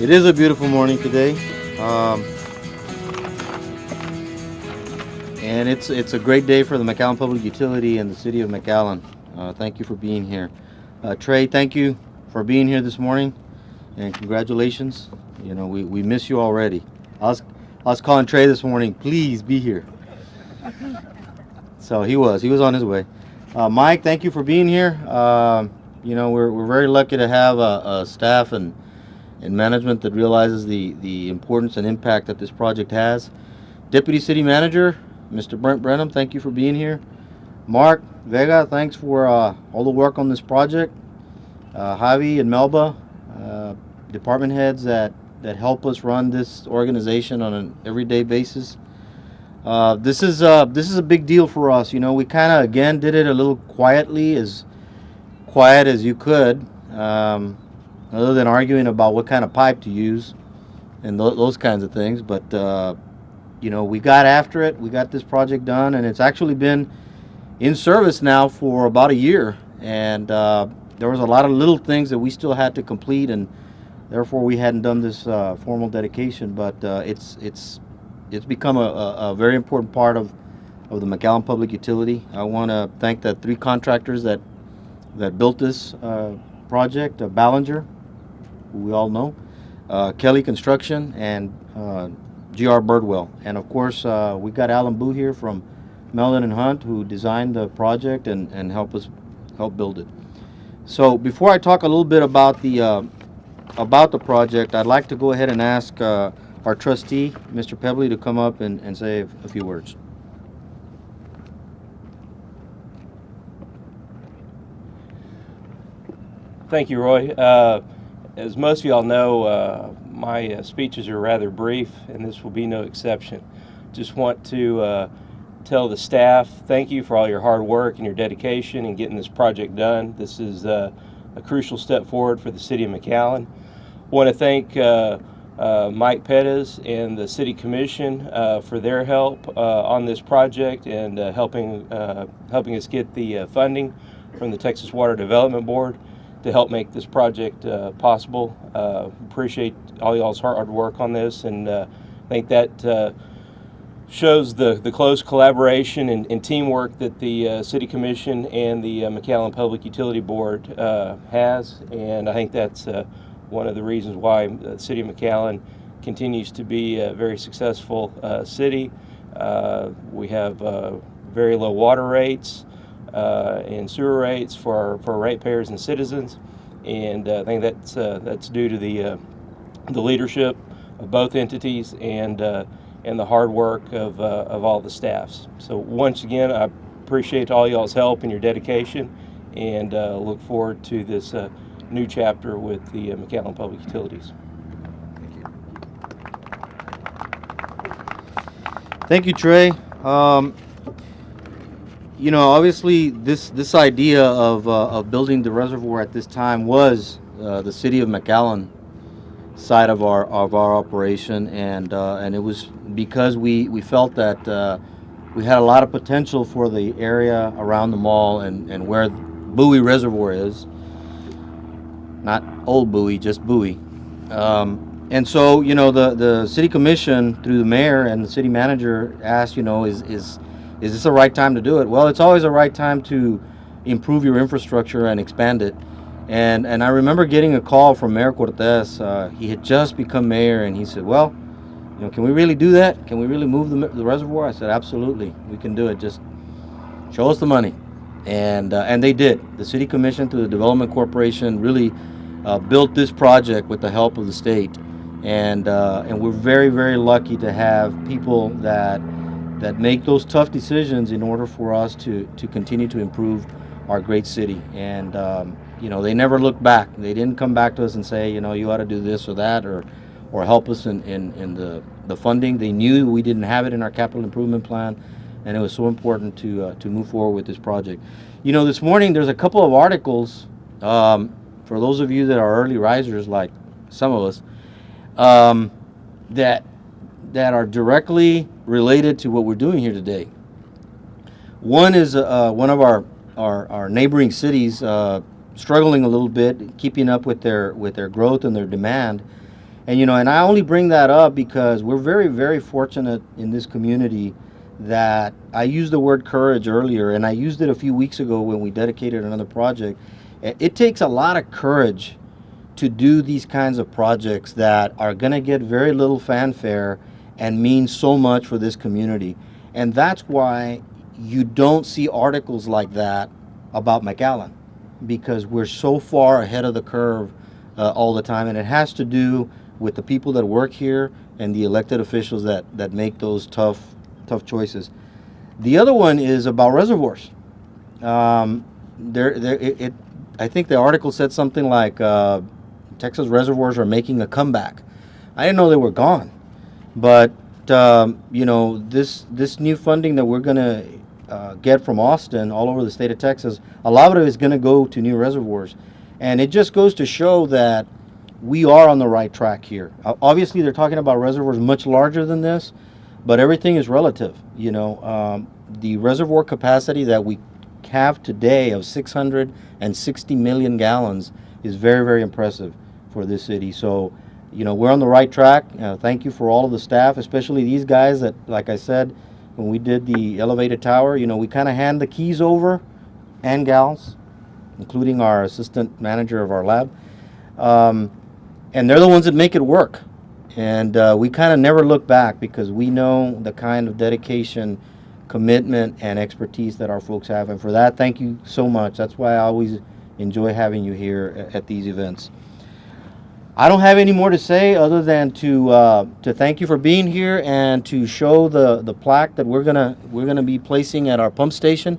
It is a beautiful morning today, and it's a great day for the McAllen Public Utility and the City of McAllen. Thank you for being here. Trey, thank you for being here this morning, and congratulations. You know, we miss you already. I was calling Trey this morning, please be here. So he was on his way. Mike, thank you for being here. You know, we're very lucky to have a staff and management that realizes the importance and impact that this project has. Deputy City Manager, Mr. Brent Brenham, thank you for being here. Mark Vega, thanks for all the work on this project. Javi and Melba, department heads that help us run this organization on an everyday basis. This is a big deal for us. You know, we kind of again did it a little quietly, as quiet as you could. Other than arguing about what kind of pipe to use and those kinds of things. But, you know, we got after it. We got this project done, and it's actually been in service now for about a year. And there was a lot of little things that we still had to complete, and therefore we hadn't done this formal dedication. But it's become a very important part of the McAllen Public Utility. I want to thank the 3 contractors that built this project, Ballinger, who we all know, Kelly Construction, and G.R. Birdwell. And of course, we got Alan Boo here from Melvin and Hunt, who designed the project and help build it. So before I talk a little bit about the project, I'd like to go ahead and ask our trustee, Mr. Pebley, to come up and say a few words. Thank you, Roy. As most of y'all know, my speeches are rather brief, and this will be no exception. Just want to tell the staff thank you for all your hard work and your dedication in getting this project done. This is a crucial step forward for the City of McAllen. Want to thank Mike Pettis and the City Commission for their help on this project and helping us get the funding from the Texas Water Development Board to help make this project possible. Appreciate all y'all's hard work on this, and I think that shows the close collaboration and teamwork that the City Commission and the McAllen Public Utility Board has, and I think that's one of the reasons why the City of McAllen continues to be a very successful city. We have very low water rates and sewer rates for ratepayers and citizens, and I think that's due to the leadership of both entities and the hard work of all the staffs. So once again, I appreciate all y'all's help and your dedication, and look forward to this new chapter with the McAllen Public Utilities. Thank you. Thank you, Trey. You know, obviously, this idea of building the reservoir at this time was the City of McAllen side of our operation, and it was because we felt that we had a lot of potential for the area around the mall and where Boeye Reservoir is. Not old Bowie, just Bowie. And so, you know, the City Commission through the mayor and the city manager asked, you know, is this the right time to do it? Well, it's always the right time to improve your infrastructure and expand it. And I remember getting a call from Mayor Cortez. He had just become mayor, and he said, well, you know, can we really do that? Can we really move the reservoir? I said, absolutely, we can do it. Just show us the money. And they did. The City Commission through the Development Corporation really built this project with the help of the state. And we're very, very lucky to have people that make those tough decisions in order for us to continue to improve our great city. And you know, they never looked back. They didn't come back to us and say, you know, you ought to do this or that, or help us in the funding. They knew we didn't have it in our capital improvement plan, and it was so important to move forward with this project. You know, this morning there's a couple of articles for those of you that are early risers, like some of us, that are directly related to what we're doing here today. One is one of our neighboring cities struggling a little bit, keeping up with their growth and their demand, And I only bring that up because we're very, very fortunate in this community that I used the word courage earlier, and I used it a few weeks ago when we dedicated another project. It takes a lot of courage to do these kinds of projects that are going to get very little fanfare and mean so much for this community. And that's why you don't see articles like that about McAllen, because we're so far ahead of the curve all the time. And it has to do with the people that work here and the elected officials that make those tough choices. The other one is about reservoirs. I think the article said something like Texas reservoirs are making a comeback. I didn't know they were gone, but this new funding that we're gonna get from Austin all over the state of Texas, a lot of it is gonna go to new reservoirs, and it just goes to show that we are on the right track here. Obviously, they're talking about reservoirs much larger than this, but everything is relative. The reservoir capacity that we have today of 660 million gallons is very, very impressive for this city. So, we're on the right track. Thank you for all of the staff, especially these guys that, like I said, when we did the elevated tower, we kind of hand the keys over, and gals, including our assistant manager of our lab. And they're the ones that make it work. And we kind of never look back because we know the kind of dedication, commitment, and expertise that our folks have. And for that, thank you so much. That's why I always enjoy having you here at these events. I don't have any more to say other than to thank you for being here and to show the plaque that we're gonna be placing at our pump station.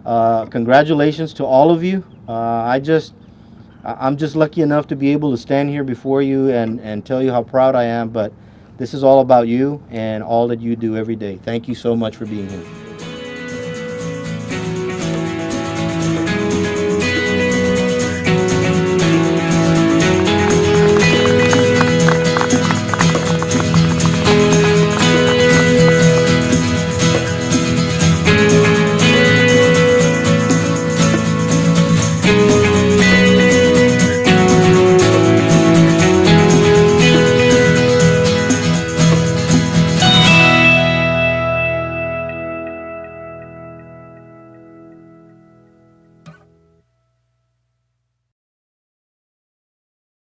Congratulations to all of you. I'm just lucky enough to be able to stand here before you and tell you how proud I am, but this is all about you and all that you do every day. Thank you so much for being here.